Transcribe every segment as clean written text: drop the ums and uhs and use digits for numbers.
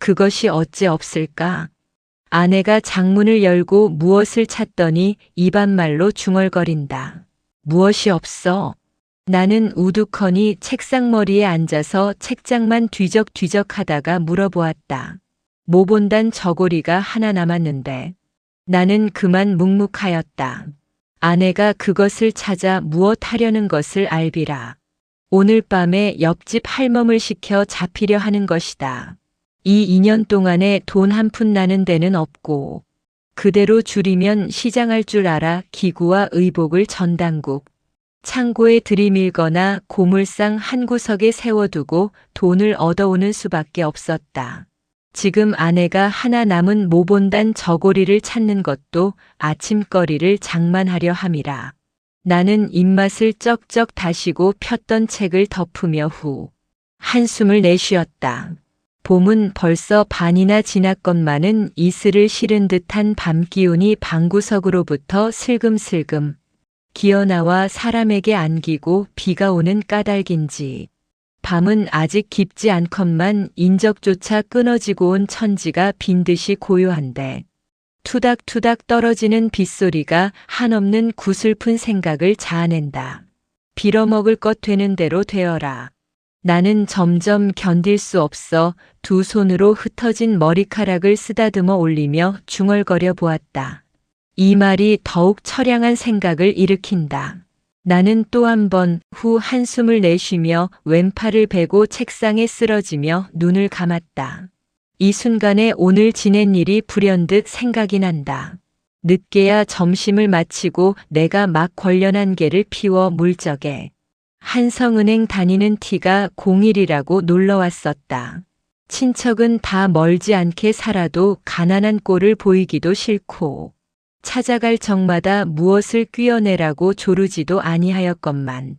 그것이 어찌 없을까? 아내가 장문을 열고 무엇을 찾더니 입안말로 중얼거린다. 무엇이 없어? 나는 우두커니 책상머리에 앉아서 책장만 뒤적뒤적 하다가 물어보았다. 모본단 저고리가 하나 남았는데. 나는 그만 묵묵하였다. 아내가 그것을 찾아 무엇하려는 것을 알비라. 오늘 밤에 옆집 할멈을 시켜 잡히려 하는 것이다. 이 2년 동안에 돈 한 푼 나는 데는 없고 그대로 줄이면 시장할 줄 알아 기구와 의복을 전당국, 창고에 들이밀거나 고물상 한 구석에 세워두고 돈을 얻어오는 수밖에 없었다. 지금 아내가 하나 남은 모본단 저고리를 찾는 것도 아침거리를 장만하려 함이라. 나는 입맛을 쩍쩍 다시고 폈던 책을 덮으며 후 한숨을 내쉬었다. 봄은 벌써 반이나 지났건만은 이슬을 실은 듯한 밤기운이 방구석으로부터 슬금슬금 기어나와 사람에게 안기고 비가 오는 까닭인지 밤은 아직 깊지 않건만 인적조차 끊어지고 온 천지가 빈듯이 고요한데 투닥투닥 떨어지는 빗소리가 한없는 구슬픈 생각을 자아낸다. 빌어먹을 것 되는 대로 되어라. 나는 점점 견딜 수 없어 두 손으로 흩어진 머리카락을 쓰다듬어 올리며 중얼거려 보았다. 이 말이 더욱 처량한 생각을 일으킨다. 나는 또 한 번 후 한숨을 내쉬며 왼팔을 베고 책상에 쓰러지며 눈을 감았다. 이 순간에 오늘 지낸 일이 불현듯 생각이 난다. 늦게야 점심을 마치고 내가 막 관련한 개를 피워 물적에 한성은행 다니는 티가 01이라고 놀러왔었다. 친척은 다 멀지 않게 살아도 가난한 꼴을 보이기도 싫고 찾아갈 적마다 무엇을 뀌어내라고 조르지도 아니하였건만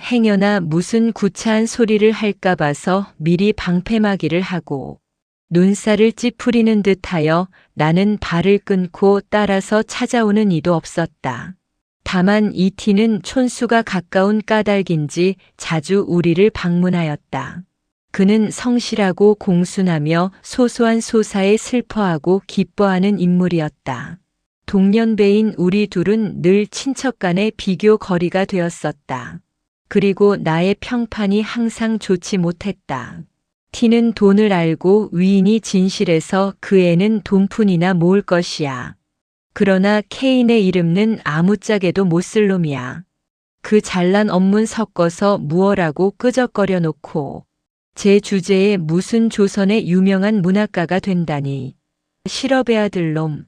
행여나 무슨 구차한 소리를 할까 봐서 미리 방패막이를 하고 눈살을 찌푸리는 듯하여 나는 발을 끊고 따라서 찾아오는 이도 없었다. 다만 이 티는 촌수가 가까운 까닭인지 자주 우리를 방문하였다. 그는 성실하고 공순하며 소소한 소사에 슬퍼하고 기뻐하는 인물이었다. 동년배인 우리 둘은 늘 친척 간의 비교 거리가 되었었다. 그리고 나의 평판이 항상 좋지 못했다. 티는 돈을 알고 위인이 진실해서 그 애는 돈푼이나 모을 것이야. 그러나 케인의 이름은 아무짝에도 못 쓸 놈이야. 그 잘난 업문 섞어서 무어라고 끄적거려 놓고 제 주제에 무슨 조선의 유명한 문학가가 된다니. 실업의 아들놈.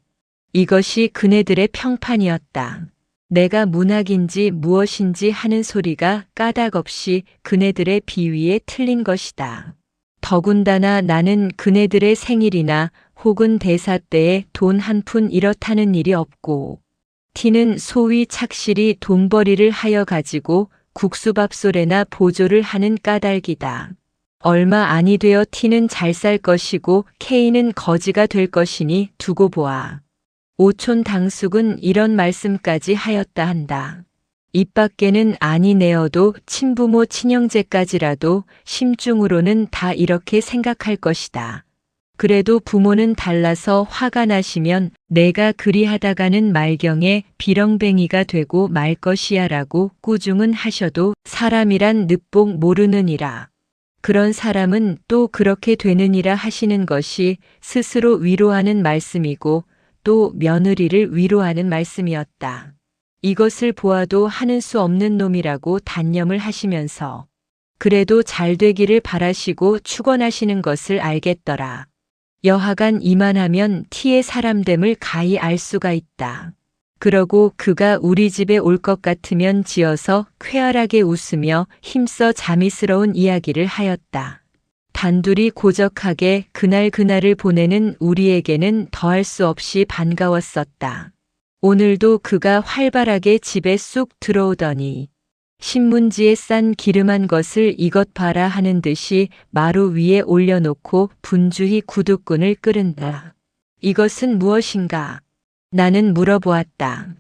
이것이 그네들의 평판이었다. 내가 문학인지 무엇인지 하는 소리가 까닭없이 그네들의 비위에 틀린 것이다. 더군다나 나는 그네들의 생일이나 혹은 대사 때에 돈 한 푼 이렇다는 일이 없고 티는 소위 착실히 돈벌이를 하여 가지고 국수밥솥에나 보조를 하는 까닭이다. 얼마 아니 되어 티는 잘 살 것이고 케이는 거지가 될 것이니 두고 보아. 오촌 당숙은 이런 말씀까지 하였다 한다. 입 밖에는 아니 내어도 친부모 친형제까지라도 심중으로는 다 이렇게 생각할 것이다. 그래도 부모는 달라서 화가 나시면 내가 그리하다가는 말경에 비렁뱅이가 되고 말 것이야 라고 꾸중은 하셔도 사람이란 늦복 모르느니라. 그런 사람은 또 그렇게 되느니라 하시는 것이 스스로 위로하는 말씀이고 또 며느리를 위로하는 말씀이었다. 이것을 보아도 하는 수 없는 놈이라고 단념을 하시면서 그래도 잘 되기를 바라시고 축원하시는 것을 알겠더라. 여하간 이만하면 티의 사람됨을 가히 알 수가 있다. 그러고 그가 우리 집에 올 것 같으면 지어서 쾌활하게 웃으며 힘써 자미스러운 이야기를 하였다. 단둘이 고적하게 그날을 보내는 우리에게는 더할 수 없이 반가웠었다. 오늘도 그가 활발하게 집에 쑥 들어오더니 신문지에 싼 기름한 것을 이것 봐라 하는 듯이 마루 위에 올려놓고 분주히 구두꾼을 끄른다. 이것은 무엇인가? 나는 물어보았다.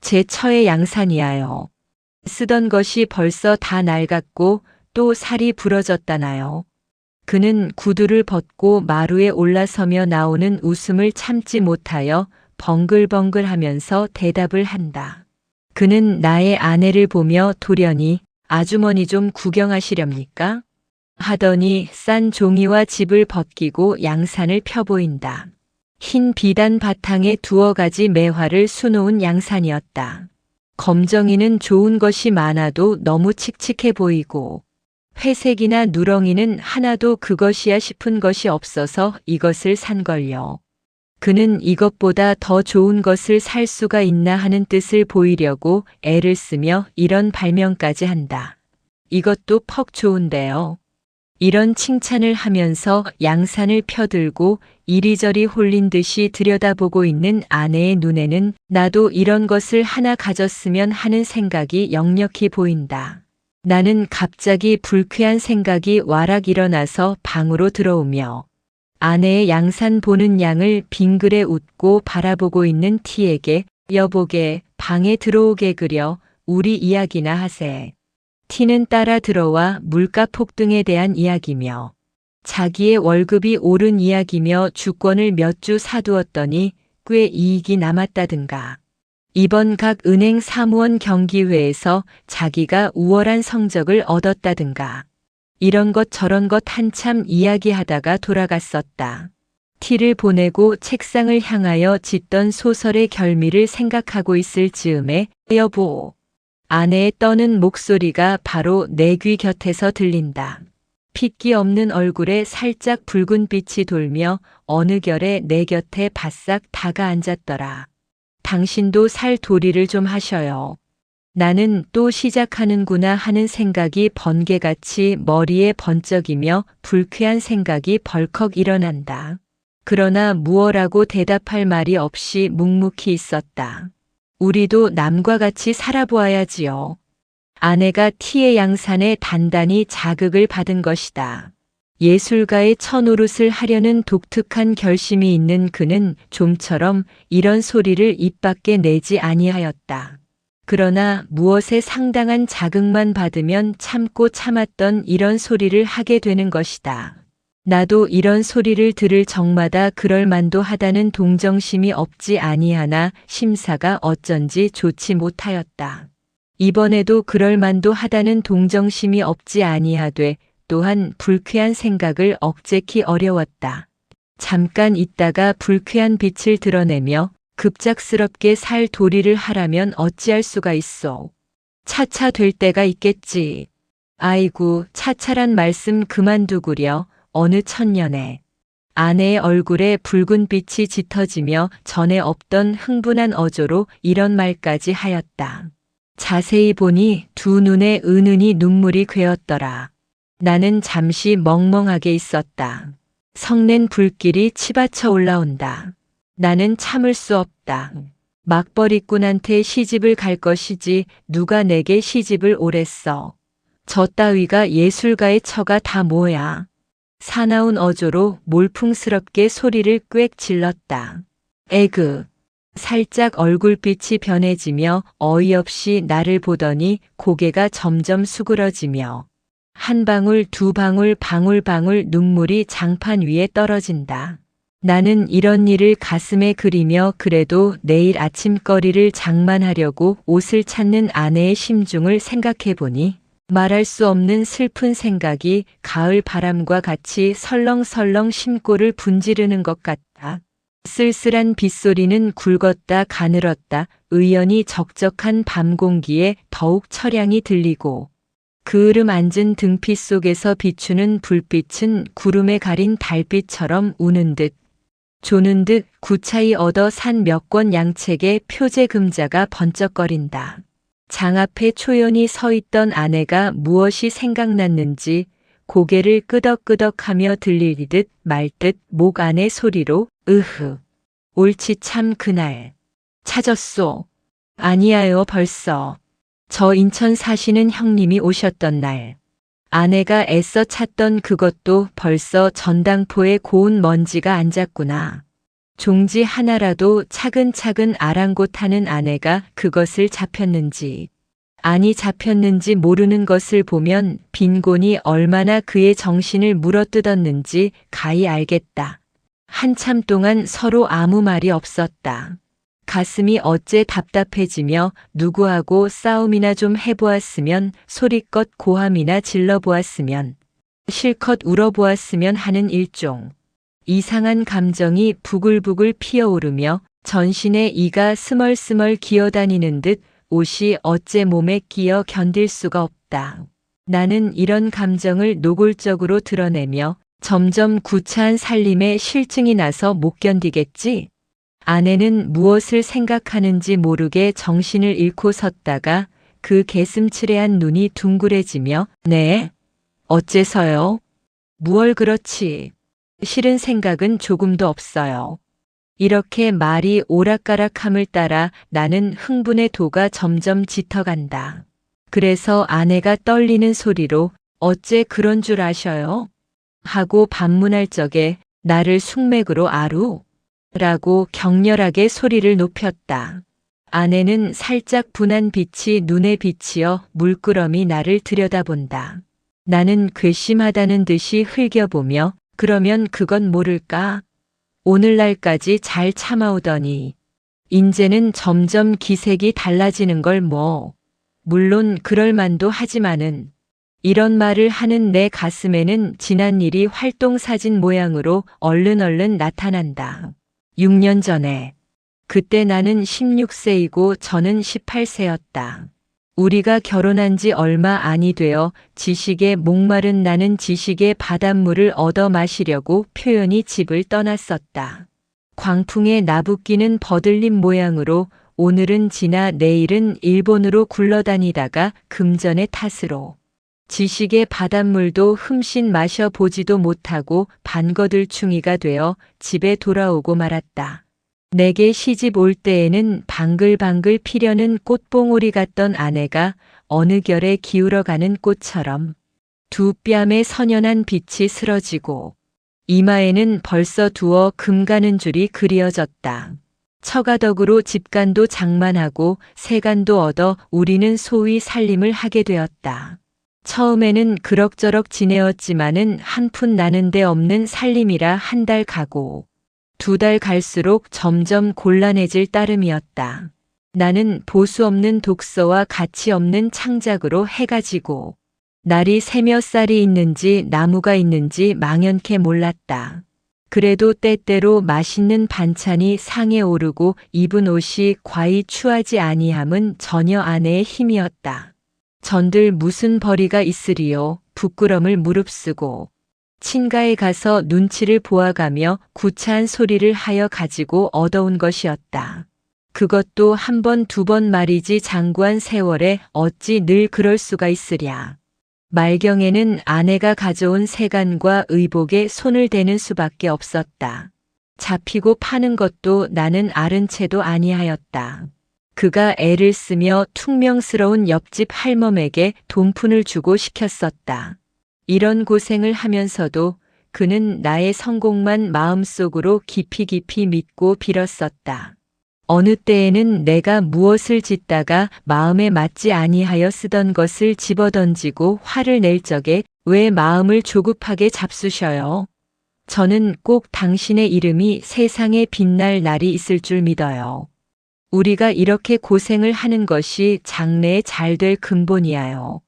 제 처의 양산이야요. 쓰던 것이 벌써 다 낡았고 또 살이 부러졌다나요. 그는 구두를 벗고 마루에 올라서며 나오는 웃음을 참지 못하여 벙글벙글하면서 대답을 한다. 그는 나의 아내를 보며 돌연히 아주머니 좀 구경하시렵니까? 하더니 싼 종이와 집을 벗기고 양산을 펴보인다. 흰 비단 바탕에 두어 가지 매화를 수놓은 양산이었다. 검정이는 좋은 것이 많아도 너무 칙칙해 보이고 회색이나 누렁이는 하나도 그것이야 싶은 것이 없어서 이것을 산걸요. 그는 이것보다 더 좋은 것을 살 수가 있나 하는 뜻을 보이려고 애를 쓰며 이런 발명까지 한다. 이것도 퍽 좋은데요. 이런 칭찬을 하면서 양산을 펴들고 이리저리 홀린 듯이 들여다보고 있는 아내의 눈에는 나도 이런 것을 하나 가졌으면 하는 생각이 역력히 보인다. 나는 갑자기 불쾌한 생각이 와락 일어나서 방으로 들어오며 아내의 양산 보는 양을 빙그레 웃고 바라보고 있는 티에게 여보게 방에 들어오게 그려 우리 이야기나 하세. 티는 따라 들어와 물가 폭등에 대한 이야기며 자기의 월급이 오른 이야기며 주권을 몇 주 사두었더니 꽤 이익이 남았다든가. 이번 각 은행 사무원 경기회에서 자기가 우월한 성적을 얻었다든가. 이런 것 저런 것 한참 이야기하다가 돌아갔었다. 티를 보내고 책상을 향하여 짓던 소설의 결미를 생각하고 있을 즈음에 여보. 아내의 떠는 목소리가 바로 내 귀 곁에서 들린다. 핏기 없는 얼굴에 살짝 붉은 빛이 돌며 어느 결에 내 곁에 바싹 다가앉았더라. 당신도 살 도리를 좀 하셔요. 나는 또 시작하는구나 하는 생각이 번개같이 머리에 번쩍이며 불쾌한 생각이 벌컥 일어난다. 그러나 무어라고 대답할 말이 없이 묵묵히 있었다. 우리도 남과 같이 살아보아야지요. 아내가 티의 양산에 단단히 자극을 받은 것이다. 예술가의 첫노릇을 하려는 독특한 결심이 있는 그는 좀처럼 이런 소리를 입 밖에 내지 아니하였다. 그러나 무엇에 상당한 자극만 받으면 참고 참았던 이런 소리를 하게 되는 것이다. 나도 이런 소리를 들을 적마다 그럴 만도 하다는 동정심이 없지 아니하나 심사가 어쩐지 좋지 못하였다. 이번에도 그럴 만도 하다는 동정심이 없지 아니하되 또한 불쾌한 생각을 억제키 어려웠다. 잠깐 있다가 불쾌한 빛을 드러내며 급작스럽게 살 도리를 하라면 어찌할 수가 있어. 차차 될 때가 있겠지. 아이고 차차란 말씀 그만두구려. 어느 천년에. 아내의 얼굴에 붉은 빛이 짙어지며 전에 없던 흥분한 어조로 이런 말까지 하였다. 자세히 보니 두 눈에 은은히 눈물이 괴었더라. 나는 잠시 멍멍하게 있었다. 성낸 불길이 치받쳐 올라온다. 나는 참을 수 없다. 막버리꾼한테 시집을 갈 것이지 누가 내게 시집을 오랬어. 저 따위가 예술가의 처가 다 뭐야. 사나운 어조로 몰풍스럽게 소리를 꽥 질렀다. 에그. 살짝 얼굴빛이 변해지며 어이없이 나를 보더니 고개가 점점 수그러지며 한 방울 두 방울 방울방울 눈물이 장판 위에 떨어진다. 나는 이런 일을 가슴에 그리며 그래도 내일 아침거리를 장만하려고 옷을 찾는 아내의 심중을 생각해보니 말할 수 없는 슬픈 생각이 가을 바람과 같이 설렁설렁 심골을 분지르는 것 같다. 쓸쓸한 빗소리는 굵었다 가늘었다 의연히 적적한 밤 공기에 더욱 처량히 들리고 그을음 앉은 등빛 속에서 비추는 불빛은 구름에 가린 달빛처럼 우는 듯 조는 듯 구차히 얻어 산 몇 권 양책의 표제 금자가 번쩍거린다. 장 앞에 초연히 서 있던 아내가 무엇이 생각났는지 고개를 끄덕끄덕하며 들리듯 말듯 목 안의 소리로 으흐. 옳지 참 그날. 찾았소. 아니야요 벌써. 저 인천 사시는 형님이 오셨던 날. 아내가 애써 찾던 그것도 벌써 전당포에 고운 먼지가 앉았구나. 종지 하나라도 차근차근 아랑곳하는 아내가 그것을 잡혔는지 안이 잡혔는지 모르는 것을 보면 빈곤이 얼마나 그의 정신을 물어뜯었는지 가히 알겠다. 한참 동안 서로 아무 말이 없었다. 가슴이 어째 답답해지며 누구하고 싸움이나 좀 해보았으면, 소리껏 고함이나 질러보았으면, 실컷 울어보았으면 하는 일종 이상한 감정이 부글부글 피어오르며 전신에 이가 스멀스멀 기어다니는 듯 옷이 어째 몸에 끼어 견딜 수가 없다. 나는 이런 감정을 노골적으로 드러내며 점점 구차한 살림에 실증이 나서 못 견디겠지? 아내는 무엇을 생각하는지 모르게 정신을 잃고 섰다가 그 개슴츠레한 눈이 둥그레지며 네? 어째서요? 무얼 그렇지? 싫은 생각은 조금도 없어요. 이렇게 말이 오락가락함을 따라 나는 흥분의 도가 점점 짙어간다. 그래서 아내가 떨리는 소리로 어째 그런 줄 아셔요? 하고 반문할 적에 나를 숙맥으로 아루? 라고 격렬하게 소리를 높였다. 아내는 살짝 분한 빛이 눈에 비치어 물끄러미 나를 들여다본다. 나는 괘씸하다는 듯이 흘겨보며 그러면 그건 모를까? 오늘날까지 잘 참아오더니 인제는 점점 기색이 달라지는 걸 뭐. 물론 그럴 만도 하지만은 이런 말을 하는 내 가슴에는 지난 일이 활동사진 모양으로 얼른 나타난다. 6년 전에. 그때 나는 16세이고 저는 18세였다. 우리가 결혼한 지 얼마 아니 되어 지식에 목마른 나는 지식의 바닷물을 얻어 마시려고 표현이 집을 떠났었다. 광풍에 나부끼는 버들림 모양으로 오늘은 지나 내일은 일본으로 굴러다니다가 금전의 탓으로 지식의 바닷물도 흠씬 마셔보지도 못하고 반거들충이가 되어 집에 돌아오고 말았다. 내게 시집 올 때에는 방글방글 피려는 꽃봉오리 같던 아내가 어느 결에 기울어가는 꽃처럼 두 뺨에 선연한 빛이 스러지고 이마에는 벌써 두어 금가는 줄이 그리어졌다. 처가덕으로 집간도 장만하고 세간도 얻어 우리는 소위 살림을 하게 되었다. 처음에는 그럭저럭 지내었지만은 한 푼 나는 데 없는 살림이라 한 달 가고 2달 갈수록 점점 곤란해질 따름이었다. 나는 보수 없는 독서와 가치 없는 창작으로 해가 지고 날이 새며 쌀이 있는지 나무가 있는지 망연케 몰랐다. 그래도 때때로 맛있는 반찬이 상에 오르고 입은 옷이 과히 추하지 아니함은 전혀 아내의 힘이었다. 전들 무슨 벌이가 있으리요. 부끄럼을 무릅쓰고 친가에 가서 눈치를 보아가며 구차한 소리를 하여 가지고 얻어온 것이었다. 그것도 한 번, 2번 말이지 장구한 세월에 어찌 늘 그럴 수가 있으랴. 말경에는 아내가 가져온 세간과 의복에 손을 대는 수밖에 없었다. 잡히고 파는 것도 나는 아른 채도 아니하였다. 그가 애를 쓰며 퉁명스러운 옆집 할멈에게 돈푼을 주고 시켰었다. 이런 고생을 하면서도 그는 나의 성공만 마음속으로 깊이 믿고 빌었었다. 어느 때에는 내가 무엇을 짓다가 마음에 맞지 아니하여 쓰던 것을 집어던지고 화를 낼 적에 왜 마음을 조급하게 잡수셔요? 저는 꼭 당신의 이름이 세상에 빛날 날이 있을 줄 믿어요. 우리가 이렇게 고생을 하는 것이 장래에 잘 될 근본이야요.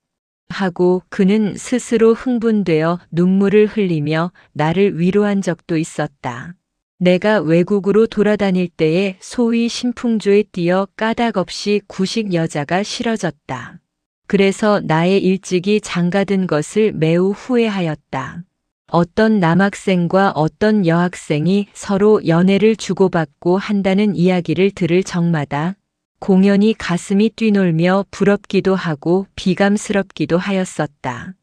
하고 그는 스스로 흥분되어 눈물을 흘리며 나를 위로한 적도 있었다. 내가 외국으로 돌아다닐 때에 소위 신풍조에 뛰어 까닭없이 구식 여자가 싫어졌다. 그래서 나의 일찍이 장가든 것을 매우 후회하였다. 어떤 남학생과 어떤 여학생이 서로 연애를 주고받고 한다는 이야기를 들을 적마다 공연히 가슴이 뛰놀며 부럽기도 하고 비감스럽기도 하였었다.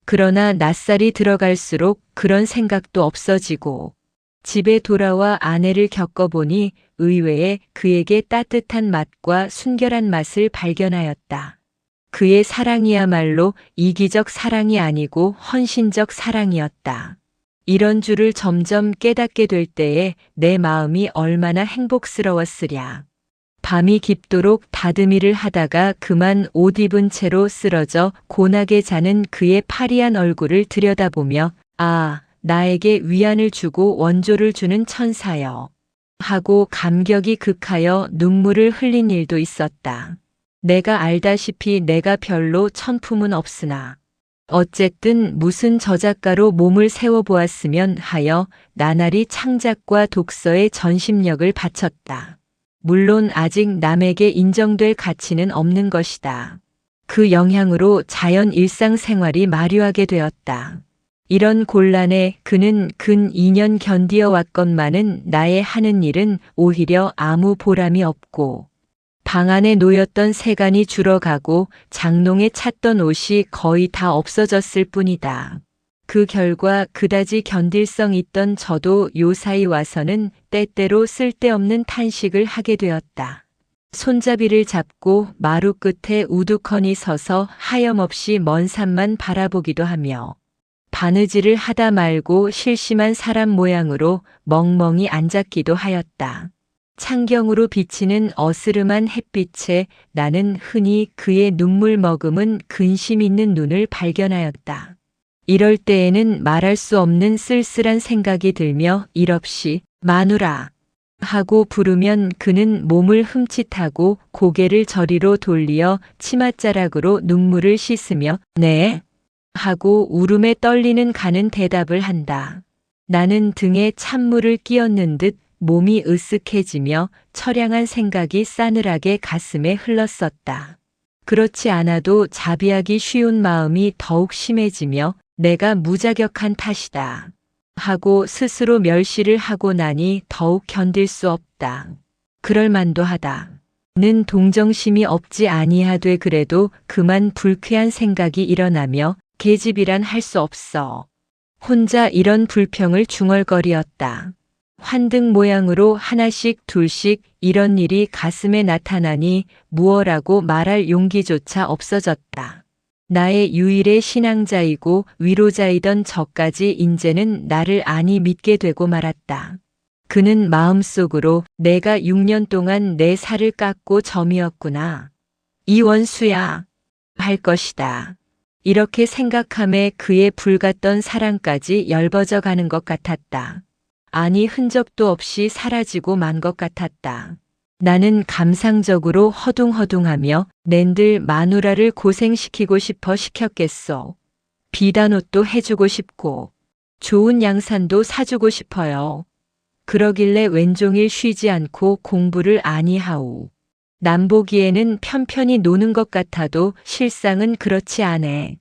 그러나 낯살이 들어갈수록 그런 생각도 없어지고 집에 돌아와 아내를 겪어보니 의외에 그에게 따뜻한 맛과 순결한 맛을 발견하였다. 그의 사랑이야말로 이기적 사랑이 아니고 헌신적 사랑이었다. 이런 줄을 점점 깨닫게 될 때에 내 마음이 얼마나 행복스러웠으랴. 밤이 깊도록 다듬이를 하다가 그만 옷 입은 채로 쓰러져 고나게 자는 그의 파리한 얼굴을 들여다보며 아, 나에게 위안을 주고 원조를 주는 천사여. 하고 감격이 극하여 눈물을 흘린 일도 있었다. 내가 알다시피 내가 별로 천품은 없으나 어쨌든 무슨 저작가로 몸을 세워보았으면 하여 나날이 창작과 독서에 전심력을 바쳤다. 물론 아직 남에게 인정될 가치는 없는 것이다. 그 영향으로 자연 일상생활이 마루하게 되었다. 이런 곤란에 그는 근 2년 견디어 왔건만은 나의 하는 일은 오히려 아무 보람이 없고 방 안에 놓였던 세간이 줄어가고 장롱에 찼던 옷이 거의 다 없어졌을 뿐이다. 그 결과 그다지 견딜성 있던 저도 요사이 와서는 때때로 쓸데없는 탄식을 하게 되었다. 손잡이를 잡고 마루 끝에 우두커니 서서 하염없이 먼 산만 바라보기도 하며 바느질을 하다 말고 실심한 사람 모양으로 멍멍이 앉았기도 하였다. 창경으로 비치는 어스름한 햇빛에 나는 흔히 그의 눈물 머금은 근심 있는 눈을 발견하였다. 이럴 때에는 말할 수 없는 쓸쓸한 생각이 들며 일없이 마누라 하고 부르면 그는 몸을 흠칫하고 고개를 저리로 돌리어 치맛자락으로 눈물을 씻으며 네 하고 울음에 떨리는 가는 대답을 한다. 나는 등에 찬물을 끼얹는 듯 몸이 으쓱해지며 처량한 생각이 싸늘하게 가슴에 흘렀었다. 그렇지 않아도 자비하기 쉬운 마음이 더욱 심해지며 내가 무자격한 탓이다 하고 스스로 멸시를 하고 나니 더욱 견딜 수 없다. 그럴만도 하다. 는 동정심이 없지 아니하되 그래도 그만 불쾌한 생각이 일어나며 계집이란 할 수 없어. 혼자 이런 불평을 중얼거리었다. 환등 모양으로 하나씩 둘씩 이런 일이 가슴에 나타나니 무어라고 말할 용기조차 없어졌다. 나의 유일의 신앙자이고 위로자이던 저까지 인제는 나를 아니 믿게 되고 말았다. 그는 마음속으로 내가 6년 동안 내 살을 깎고 점이었구나. 이 원수야 할 것이다. 이렇게 생각함에 그의 불같던 사랑까지 열버져 가는 것 같았다. 아니 흔적도 없이 사라지고 만 것 같았다. 나는 감상적으로 허둥허둥하며 낸들 마누라를 고생시키고 싶어 시켰겠소. 비단옷도 해주고 싶고 좋은 양산도 사주고 싶어요. 그러길래 왼종일 쉬지 않고 공부를 아니하오. 남보기에는 편편히 노는 것 같아도 실상은 그렇지 않애.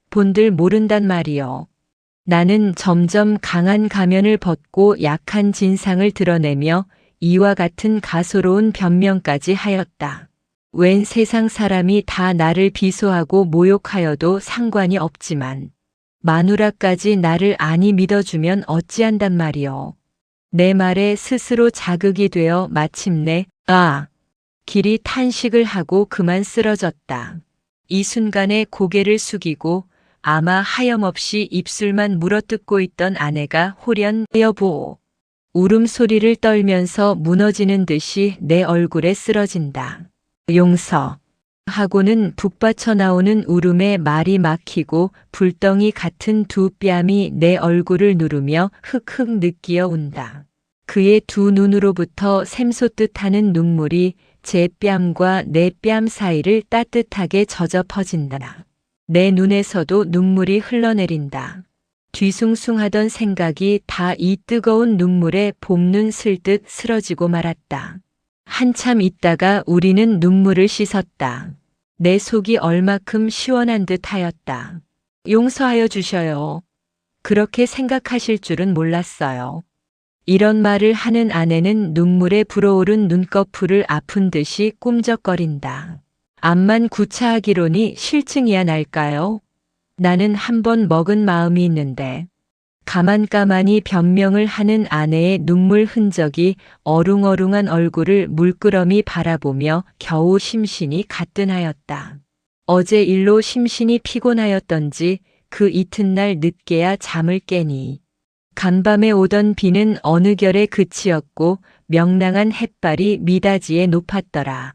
본들 모른단 말이요. 나는 점점 강한 가면을 벗고 약한 진상을 드러내며 이와 같은 가소로운 변명까지 하였다. 웬 세상 사람이 다 나를 비소하고 모욕하여도 상관이 없지만 마누라까지 나를 아니 믿어주면 어찌한단 말이요. 내 말에 스스로 자극이 되어 마침내 길이 탄식을 하고 그만 쓰러졌다. 이 순간에 고개를 숙이고 아마 하염없이 입술만 물어뜯고 있던 아내가 홀연 여보 울음소리를 떨면서 무너지는 듯이 내 얼굴에 쓰러진다. 용서 하고는 북받쳐 나오는 울음에 말이 막히고 불덩이 같은 두 뺨이 내 얼굴을 누르며 흑흑 느끼어 운다. 그의 두 눈으로부터 샘솟듯 하는 눈물이 제 뺨과 내 뺨 사이를 따뜻하게 젖어 퍼진다. 내 눈에서도 눈물이 흘러내린다. 뒤숭숭하던 생각이 다 이 뜨거운 눈물에 봄눈 슬듯 쓰러지고 말았다. 한참 있다가 우리는 눈물을 씻었다. 내 속이 얼마큼 시원한 듯 하였다. 용서하여 주셔요. 그렇게 생각하실 줄은 몰랐어요. 이런 말을 하는 아내는 눈물에 불어오른 눈꺼풀을 아픈 듯이 꿈적거린다. 암만 구차하기로니 실증이야 날까요? 나는 한 번 먹은 마음이 있는데 가만가만히 변명을 하는 아내의 눈물 흔적이 어룽어룽한 얼굴을 물끄러미 바라보며 겨우 심신이 가뿐하였다. 어제 일로 심신이 피곤하였던지 그 이튿날 늦게야 잠을 깨니 간밤에 오던 비는 어느 결에 그치었고 명랑한 햇발이 미닫이에 높았더라.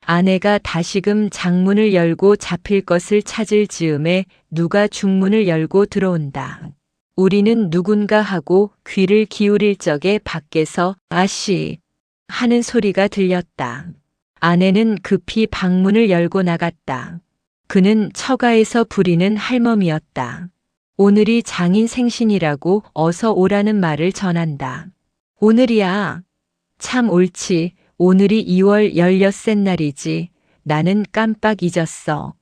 아내가 다시금 장문을 열고 잡힐 것을 찾을 즈음에 누가 중문을 열고 들어온다. 우리는 누군가 하고 귀를 기울일 적에 밖에서 아씨 하는 소리가 들렸다. 아내는 급히 방문을 열고 나갔다. 그는 처가에서 부리는 할멈이었다. 오늘이 장인 생신이라고 어서 오라는 말을 전한다. 오늘이야. 참 옳지. 오늘이 2월 16셋 날이지. 나는 깜빡 잊었어.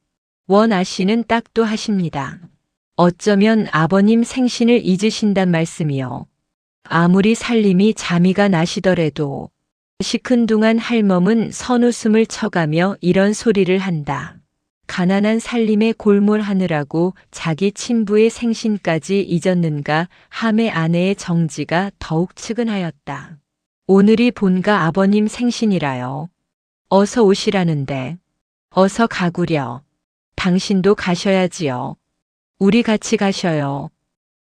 원 아씨는 딱도 하십니다. 어쩌면 아버님 생신을 잊으신단 말씀이요. 아무리 살림이 자미가 나시더라도 시큰둥한 할멈은 선웃음을 쳐가며 이런 소리를 한다. 가난한 살림에 골몰하느라고 자기 친부의 생신까지 잊었는가 하매 아내의 정지가 더욱 측은하였다. 오늘이 본가 아버님 생신이라요. 어서 오시라는데. 어서 가구려. 당신도 가셔야지요. 우리 같이 가셔요.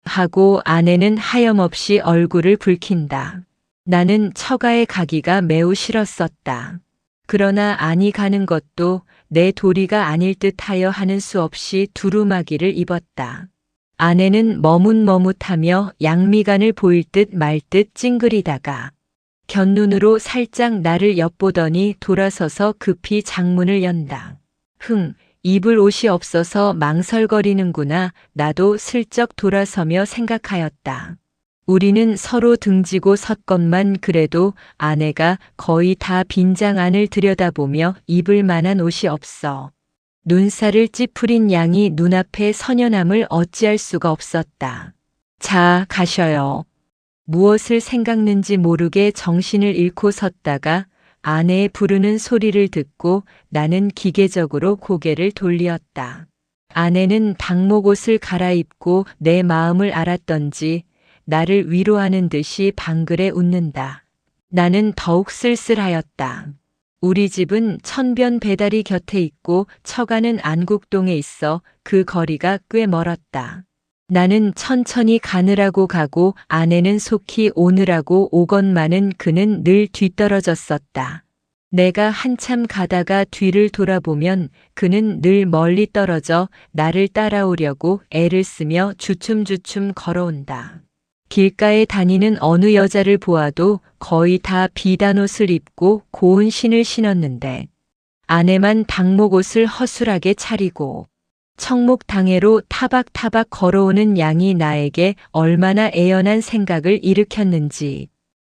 하고 아내는 하염없이 얼굴을 붉힌다. 나는 처가에 가기가 매우 싫었었다. 그러나 아니 가는 것도 내 도리가 아닐 듯하여 하는 수 없이 두루마기를 입었다. 아내는 머뭇머뭇하며 양미간을 보일 듯 말 듯 찡그리다가 곁눈으로 살짝 나를 엿보더니 돌아서서 급히 장문을 연다. 입을 옷이 없어서 망설거리는구나. 나도 슬쩍 돌아서며 생각하였다. 우리는 서로 등지고 섰건만 그래도 아내가 거의 다 빈장 안을 들여다보며 입을 만한 옷이 없어. 눈살을 찌푸린 양이 눈앞에 선연함을 어찌할 수가 없었다. 자, 가셔요. 무엇을 생각는지 모르게 정신을 잃고 섰다가 아내의 부르는 소리를 듣고 나는 기계적으로 고개를 돌리었다. 아내는 당목옷을 갈아입고 내 마음을 알았던지 나를 위로하는 듯이 방글에 웃는다. 나는 더욱 쓸쓸하였다. 우리 집은 천변 배달이 곁에 있고 처가는 안국동에 있어 그 거리가 꽤 멀었다. 나는 천천히 가느라고 가고 아내는 속히 오느라고 오건만은 그는 늘 뒤떨어졌었다. 내가 한참 가다가 뒤를 돌아보면 그는 늘 멀리 떨어져 나를 따라오려고 애를 쓰며 주춤주춤 걸어온다. 길가에 다니는 어느 여자를 보아도 거의 다 비단 옷을 입고 고운 신을 신었는데 아내만 당목옷을 허술하게 차리고 청목당해로 타박타박 걸어오는 양이 나에게 얼마나 애연한 생각을 일으켰는지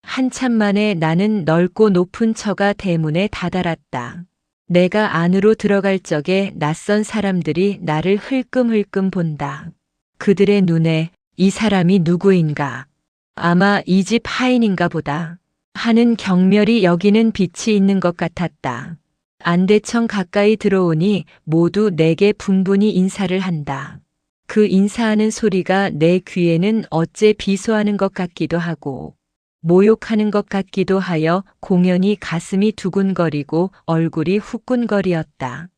한참 만에 나는 넓고 높은 처가 대문에 다다랐다. 내가 안으로 들어갈 적에 낯선 사람들이 나를 흘끔흘끔 본다. 그들의 눈에 이 사람이 누구인가? 아마 이 집 하인인가 보다 하는 경멸이 여기는 빛이 있는 것 같았다. 안대청 가까이 들어오니 모두 내게 분분히 인사를 한다. 그 인사하는 소리가 내 귀에는 어째 비소하는 것 같기도 하고 모욕하는 것 같기도 하여 공연히 가슴이 두근거리고 얼굴이 후끈거리었다.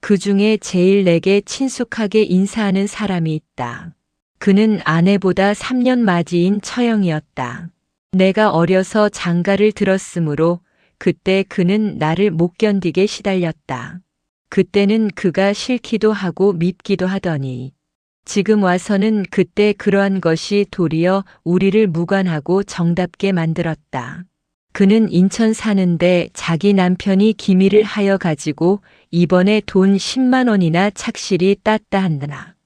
그 중에 제일 내게 친숙하게 인사하는 사람이 있다. 그는 아내보다 3년 맞이인 처형이었다. 내가 어려서 장가를 들었으므로 그때 그는 나를 못 견디게 시달렸다. 그때는 그가 싫기도 하고 밉기도 하더니 지금 와서는 그때 그러한 것이 도리어 우리를 무관하고 정답게 만들었다. 그는 인천 사는데 자기 남편이 기밀을 하여 가지고 이번에 돈 10만 원이나 착실히 땄다 한다.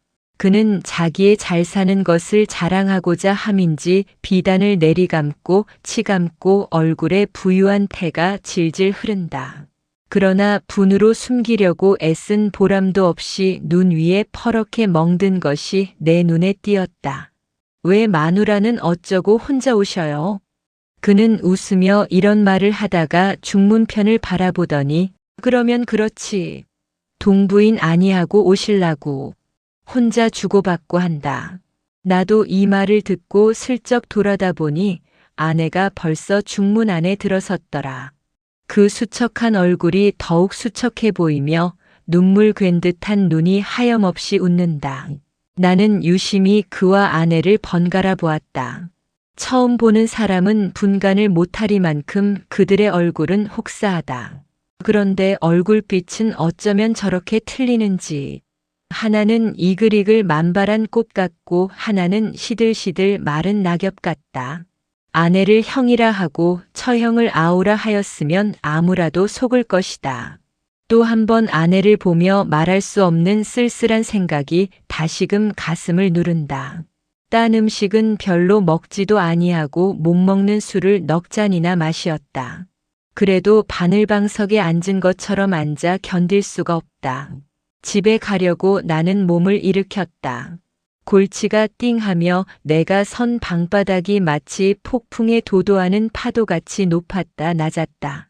그는 자기의 잘 사는 것을 자랑하고자 함인지 비단을 내리감고 치감고 얼굴에 부유한 태가 질질 흐른다. 그러나 분으로 숨기려고 애쓴 보람도 없이 눈 위에 퍼렇게 멍든 것이 내 눈에 띄었다. 왜 마누라는 어쩌고 혼자 오셔요? 그는 웃으며 이런 말을 하다가 중문편을 바라보더니 그러면 그렇지. 동부인 아니하고 오실라고. 혼자 주고받고 한다. 나도 이 말을 듣고 슬쩍 돌아다 보니 아내가 벌써 중문 안에 들어섰더라. 그 수척한 얼굴이 더욱 수척해 보이며 눈물 괜 듯한 눈이 하염없이 웃는다. 나는 유심히 그와 아내를 번갈아 보았다. 처음 보는 사람은 분간을 못하리만큼 그들의 얼굴은 혹사하다. 그런데 얼굴빛은 어쩌면 저렇게 틀리는지. 하나는 이글이글 만발한 꽃 같고 하나는 시들시들 마른 낙엽 같다. 아내를 형이라 하고 처형을 아우라 하였으면 아무라도 속을 것이다. 또 한 번 아내를 보며 말할 수 없는 쓸쓸한 생각이 다시금 가슴을 누른다. 딴 음식은 별로 먹지도 아니하고 못 먹는 술을 넉 잔이나 마시었다. 그래도 바늘방석에 앉은 것처럼 앉아 견딜 수가 없다. 집에 가려고 나는 몸을 일으켰다. 골치가 띵하며 내가 선 방바닥이 마치 폭풍에 도도하는 파도같이 높았다 낮았다.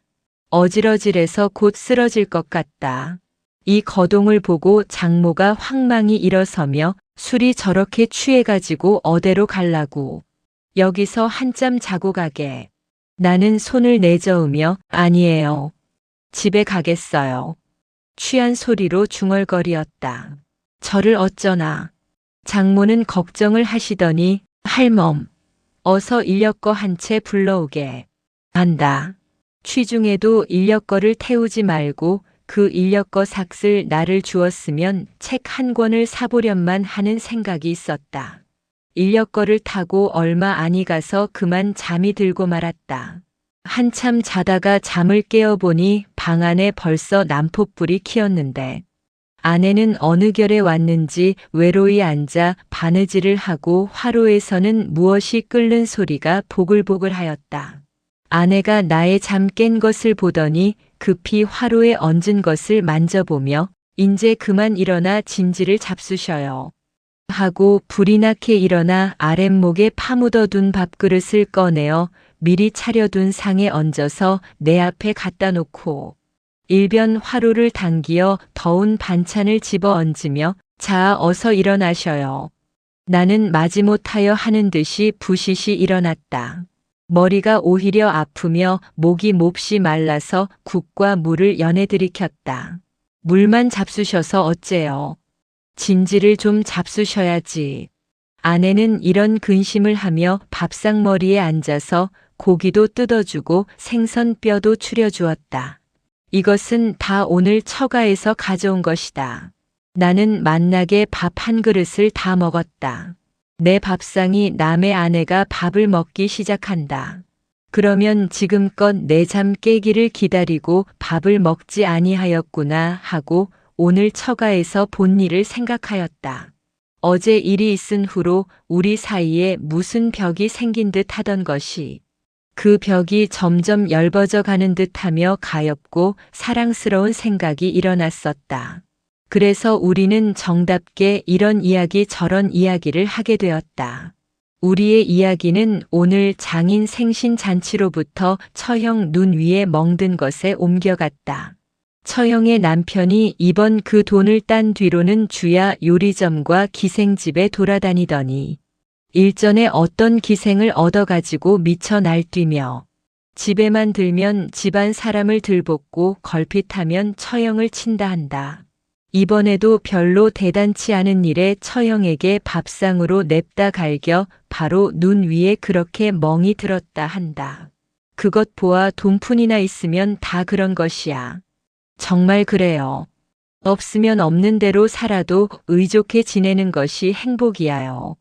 어질어질해서 곧 쓰러질 것 같다. 이 거동을 보고 장모가 황망히 일어서며 술이 저렇게 취해가지고 어디로 갈라고. 여기서 한잠 자고 가게. 나는 손을 내저으며 아니에요. 집에 가겠어요. 취한 소리로 중얼거리었다. 저를 어쩌나. 장모는 걱정을 하시더니 할멈, 어서 인력거 한 채 불러오게. 한다. 취중에도 인력거를 태우지 말고 그 인력거 삭슬 나를 주었으면 책 한 권을 사보련만 하는 생각이 있었다. 인력거를 타고 얼마 아니 가서 그만 잠이 들고 말았다. 한참 자다가 잠을 깨어보니 방 안에 벌써 난포불이 켜었는데 아내는 어느 결에 왔는지 외로이 앉아 바느질을 하고 화로에서는 무엇이 끓는 소리가 보글보글하였다. 아내가 나의 잠 깬 것을 보더니 급히 화로에 얹은 것을 만져보며 인제 그만 일어나 진지를 잡수셔요. 하고 불이 나게 일어나 아랫목에 파묻어둔 밥그릇을 꺼내어 미리 차려둔 상에 얹어서 내 앞에 갖다 놓고 일변 화로를 당기어 더운 반찬을 집어 얹으며 자 어서 일어나셔요. 나는 마지못하여 하는 듯이 부시시 일어났다. 머리가 오히려 아프며 목이 몹시 말라서 국과 물을 연해 들이켰다. 물만 잡수셔서 어째요. 진지를 좀 잡수셔야지. 아내는 이런 근심을 하며 밥상머리에 앉아서 고기도 뜯어주고 생선뼈도 추려주었다. 이것은 다 오늘 처가에서 가져온 것이다. 나는 만나게 밥 한 그릇을 다 먹었다. 내 밥상이 남의 아내가 밥을 먹기 시작한다. 그러면 지금껏 내 잠 깨기를 기다리고 밥을 먹지 아니하였구나 하고 오늘 처가에서 본 일을 생각하였다. 어제 일이 있은 후로 우리 사이에 무슨 벽이 생긴 듯 하던 것이 그 벽이 점점 엷어져 가는 듯하며 가엾고 사랑스러운 생각이 일어났었다. 그래서 우리는 정답게 이런 이야기 저런 이야기를 하게 되었다. 우리의 이야기는 오늘 장인 생신 잔치로부터 처형 눈 위에 멍든 것에 옮겨갔다. 처형의 남편이 이번 그 돈을 딴 뒤로는 주야 요리점과 기생집에 돌아다니더니 일전에 어떤 기생을 얻어가지고 미쳐 날뛰며 집에만 들면 집안 사람을 들볶고 걸핏하면 처형을 친다 한다. 이번에도 별로 대단치 않은 일에 처형에게 밥상으로 냅다 갈겨 바로 눈 위에 그렇게 멍이 들었다 한다. 그것 보아 돈푼이나 있으면 다 그런 것이야. 정말 그래요. 없으면 없는 대로 살아도 의좋게 지내는 것이 행복이야요.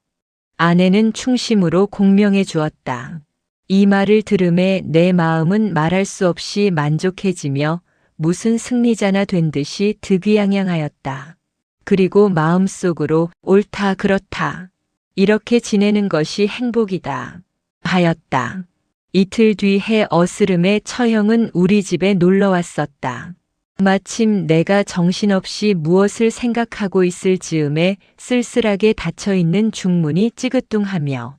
아내는 충심으로 공명해 주었다. 이 말을 들음에 내 마음은 말할 수 없이 만족해지며 무슨 승리자나 된 듯이 득의양양하였다. 그리고 마음속으로 옳다 그렇다. 이렇게 지내는 것이 행복이다. 하였다. 이틀 뒤 해 어스름에 처형은 우리 집에 놀러 왔었다. 마침 내가 정신없이 무엇을 생각하고 있을 즈음에 쓸쓸하게 닫혀있는 중문이 찌긋뚱하며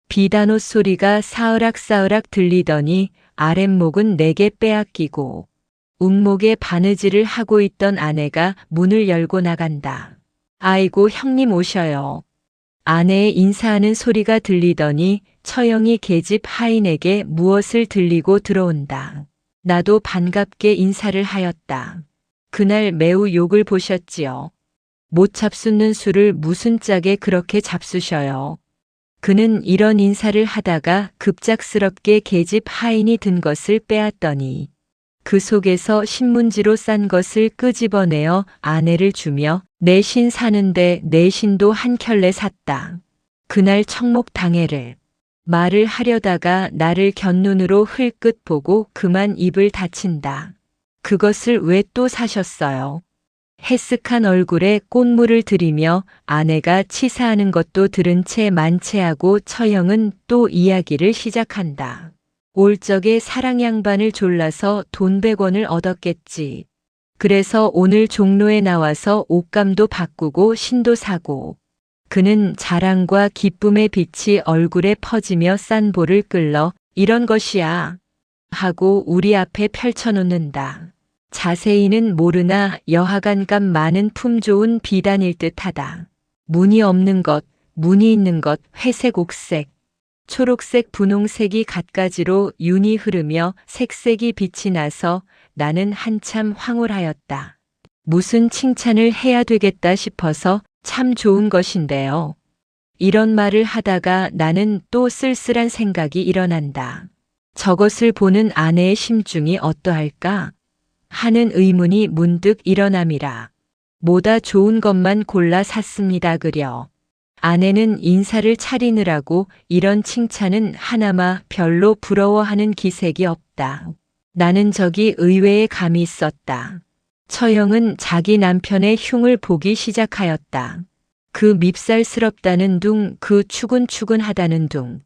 비단옷 소리가 사으락사으락 들리더니 아랫목은 내게 빼앗기고 움목에 바느질을 하고 있던 아내가 문을 열고 나간다. 아이고 형님 오셔요. 아내의 인사하는 소리가 들리더니 처형이 계집 하인에게 무엇을 들리고 들어온다. 나도 반갑게 인사를 하였다. 그날 매우 욕을 보셨지요. 못 잡수는 술을 무슨 짝에 그렇게 잡수셔요. 그는 이런 인사를 하다가 급작스럽게 계집 하인이 든 것을 빼앗더니 그 속에서 신문지로 싼 것을 끄집어내어 아내를 주며 내 신 사는데 내 신도 한 켤레 샀다. 그날 청목 당해를 말을 하려다가 나를 곁눈으로 흘끗 보고 그만 입을 닫힌다. 그것을 왜 또 사셨어요? 해쓱한 얼굴에 꽃물을 들이며 아내가 치사하는 것도 들은 채 만체하고 처형은 또 이야기를 시작한다. 올 적에 사랑 양반을 졸라서 돈 100원을 얻었겠지. 그래서 오늘 종로에 나와서 옷감도 바꾸고 신도 사고. 그는 자랑과 기쁨의 빛이 얼굴에 퍼지며 싼 볼을 끌러 이런 것이야 하고 우리 앞에 펼쳐놓는다. 자세히는 모르나 여하간값 많은 품 좋은 비단일 듯하다. 무늬 없는 것, 무늬 있는 것, 회색, 옥색, 초록색, 분홍색이 갖가지로 윤이 흐르며 색색이 빛이 나서 나는 한참 황홀하였다. 무슨 칭찬을 해야 되겠다 싶어서 참 좋은 것인데요. 이런 말을 하다가 나는 또 쓸쓸한 생각이 일어난다. 저것을 보는 아내의 심중이 어떠할까? 하는 의문이 문득 일어남이라. 뭐다 좋은 것만 골라 샀습니다 그려. 아내는 인사를 차리느라고 이런 칭찬은 하나마 별로 부러워하는 기색이 없다. 나는 저기 의외의 감이 있었다. 처형은 자기 남편의 흉을 보기 시작하였다. 그 밉살스럽다는 둥, 그 추근추근하다는 둥.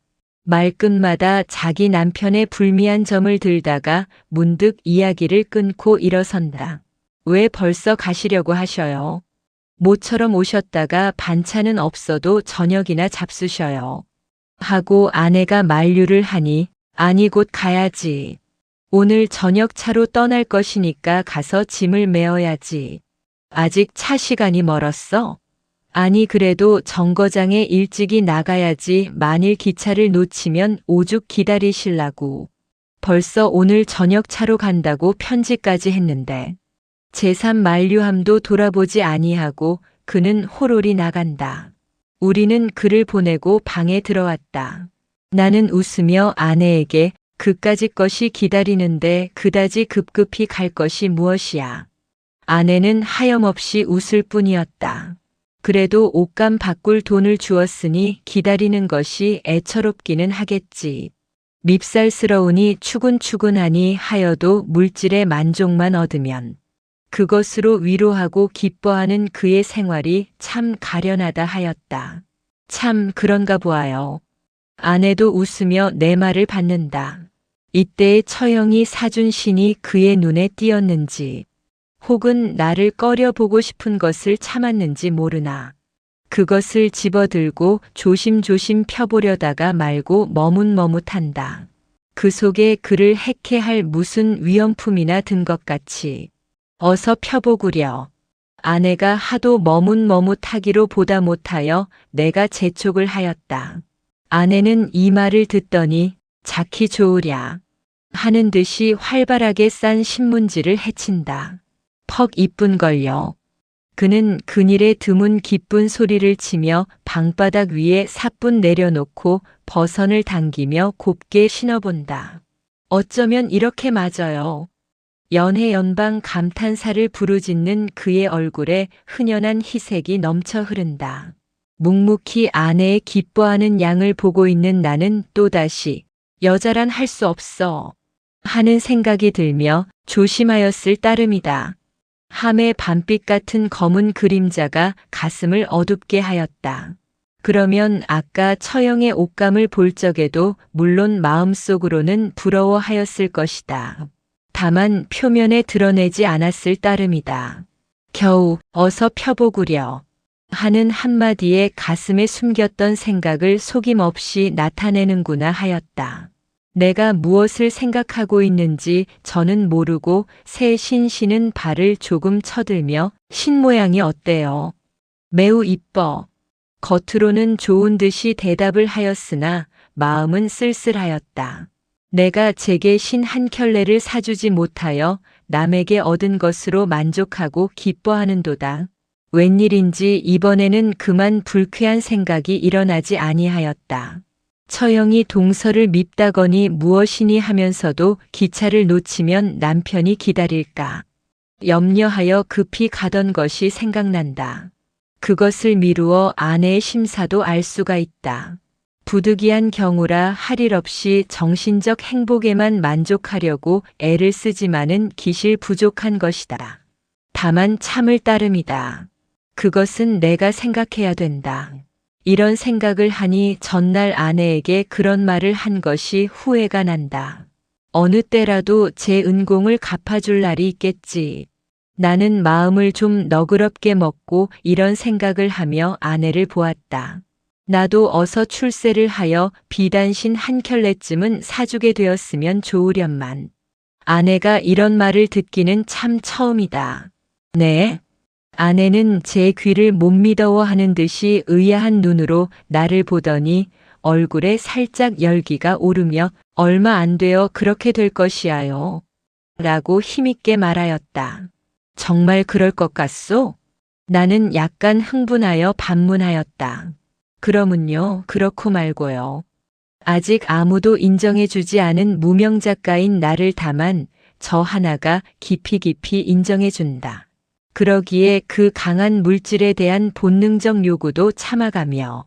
말끝마다 자기 남편의 불미한 점을 들다가 문득 이야기를 끊고 일어선다. 왜 벌써 가시려고 하셔요? 모처럼 오셨다가 반찬은 없어도 저녁이나 잡수셔요. 하고 아내가 만류를 하니 아니 곧 가야지. 오늘 저녁 차로 떠날 것이니까 가서 짐을 메어야지. 아직 차 시간이 멀었어? 아니 그래도 정거장에 일찍이 나가야지 만일 기차를 놓치면 오죽 기다리실라고. 벌써 오늘 저녁 차로 간다고 편지까지 했는데. 제3 만류함도 돌아보지 아니하고 그는 호롤이 나간다. 우리는 그를 보내고 방에 들어왔다. 나는 웃으며 아내에게 그까짓 것이 기다리는데 그다지 급급히 갈 것이 무엇이야. 아내는 하염없이 웃을 뿐이었다. 그래도 옷감 바꿀 돈을 주었으니 기다리는 것이 애처롭기는 하겠지. 밉살스러우니 추근추근하니 하여도 물질의 만족만 얻으면 그것으로 위로하고 기뻐하는 그의 생활이 참 가련하다 하였다. 참 그런가 보아요. 아내도 웃으며 내 말을 받는다. 이때의 처형이 사준 신이 그의 눈에 띄었는지 혹은 나를 꺼려보고 싶은 것을 참았는지 모르나 그것을 집어들고 조심조심 펴보려다가 말고 머뭇머뭇한다. 그 속에 그를 해케할 무슨 위험품이나 든 것 같이 어서 펴보구려. 아내가 하도 머뭇머뭇하기로 보다 못하여 내가 재촉을 하였다. 아내는 이 말을 듣더니 자키 좋으랴 하는 듯이 활발하게 싼 신문지를 헤친다. 퍽 이쁜걸요. 그는 그늘에 드문 기쁜 소리를 치며 방바닥 위에 사뿐 내려놓고 버선을 당기며 곱게 신어본다. 어쩌면 이렇게 맞아요. 연해연방 감탄사를 부르짖는 그의 얼굴에 흔연한 희색이 넘쳐 흐른다. 묵묵히 아내의 기뻐하는 양을 보고 있는 나는 또다시 여자란 할 수 없어 하는 생각이 들며 조심하였을 따름이다. 함의 밤빛 같은 검은 그림자가 가슴을 어둡게 하였다. 그러면 아까 처형의 옷감을 볼 적에도 물론 마음속으로는 부러워하였을 것이다. 다만 표면에 드러내지 않았을 따름이다. 겨우 어서 펴보구려 하는 한마디에 가슴에 숨겼던 생각을 속임없이 나타내는구나 하였다. 내가 무엇을 생각하고 있는지 저는 모르고 새 신씨는 발을 조금 쳐들며 신 모양이 어때요? 매우 이뻐. 겉으로는 좋은 듯이 대답을 하였으나 마음은 쓸쓸하였다. 내가 제게 신 한 켤레를 사주지 못하여 남에게 얻은 것으로 만족하고 기뻐하는도다. 웬일인지 이번에는 그만 불쾌한 생각이 일어나지 아니하였다. 처형이 동서를 밉다거니 무엇이니 하면서도 기차를 놓치면 남편이 기다릴까 염려하여 급히 가던 것이 생각난다. 그것을 미루어 아내의 심사도 알 수가 있다. 부득이한 경우라 할 일 없이 정신적 행복에만 만족하려고 애를 쓰지만은 기실 부족한 것이다. 다만 참을 따름이다. 그것은 내가 생각해야 된다. 이런 생각을 하니 전날 아내에게 그런 말을 한 것이 후회가 난다. 어느 때라도 제 은공을 갚아줄 날이 있겠지. 나는 마음을 좀 너그럽게 먹고 이런 생각을 하며 아내를 보았다. 나도 어서 출세를 하여 비단신 한 켤레쯤은 사주게 되었으면 좋으련만. 아내가 이런 말을 듣기는 참 처음이다. 네? 아내는 제 귀를 못 믿어하는 듯이 의아한 눈으로 나를 보더니 얼굴에 살짝 열기가 오르며 얼마 안 되어 그렇게 될 것이야요. 라고 힘있게 말하였다. 정말 그럴 것 같소? 나는 약간 흥분하여 반문하였다. 그러면요, 그렇고 말고요. 아직 아무도 인정해주지 않은 무명 작가인 나를 다만 저 하나가 깊이 인정해준다. 그러기에 그 강한 물질에 대한 본능적 요구도 참아가며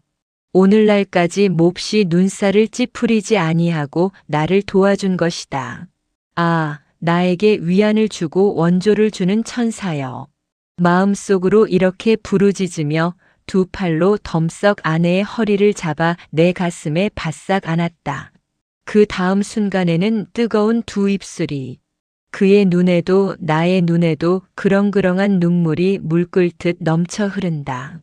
오늘날까지 몹시 눈살을 찌푸리지 아니하고 나를 도와준 것이다. 아, 나에게 위안을 주고 원조를 주는 천사여. 마음속으로 이렇게 부르짖으며 두 팔로 덤썩 아내의 허리를 잡아 내 가슴에 바싹 안았다. 그 다음 순간에는 뜨거운 두 입술이 그의 눈에도 나의 눈에도 그렁그렁한 눈물이 물끓듯 넘쳐 흐른다.